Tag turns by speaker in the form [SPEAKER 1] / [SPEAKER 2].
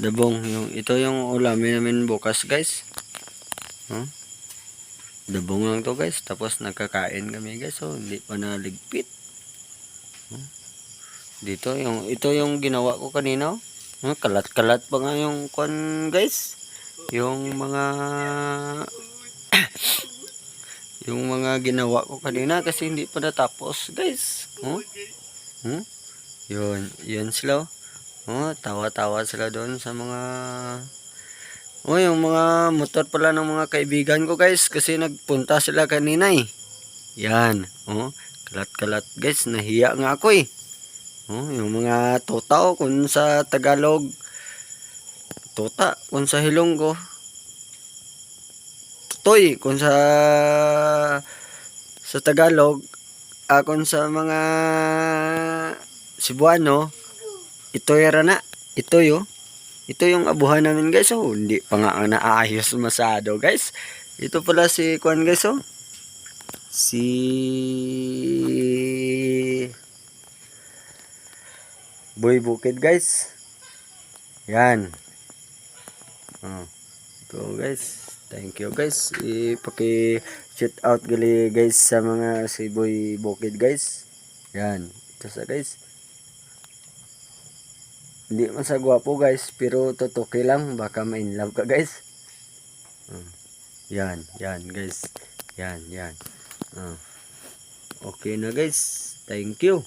[SPEAKER 1] Dabong, ito yung ulamin namin bukas guys. Dabong lang to guys. Tapos nagkakain kami guys. So hindi pa naligpit. Ito yung ginawa ko kanina. Kalat-kalat pa nga yung kwan guys. Yung mga yung mga ginawa ko kanina kasi hindi pa natapos guys. Yun sila. Tawa-tawa sila doon sa mga yung mga motor pala ng mga kaibigan ko guys kasi nagpunta sila kanina eh. Yan. Kalat-kalat guys, nahiya nga ako eh. Yung mga tutaw kung sa Tagalog tuta, kung sa Hilonggo tutoy, kung sa Tagalog kung sa mga Cebuano itoy rana, itoy ito yung abuhan namin guys. Hindi pa nga naayos masyado guys. Ito pala si Kwan guys si Boy Bukid guys. Yan. Ito guys. Thank you guys. Paki-shout out gali guys sa mga si Boy Bukid guys. Yan. Ito sa guys. Hindi man sa gwapo guys, pero tutuki lang, baka ma-inlove ka guys. Yan guys. Yan. Okay na guys. Thank you.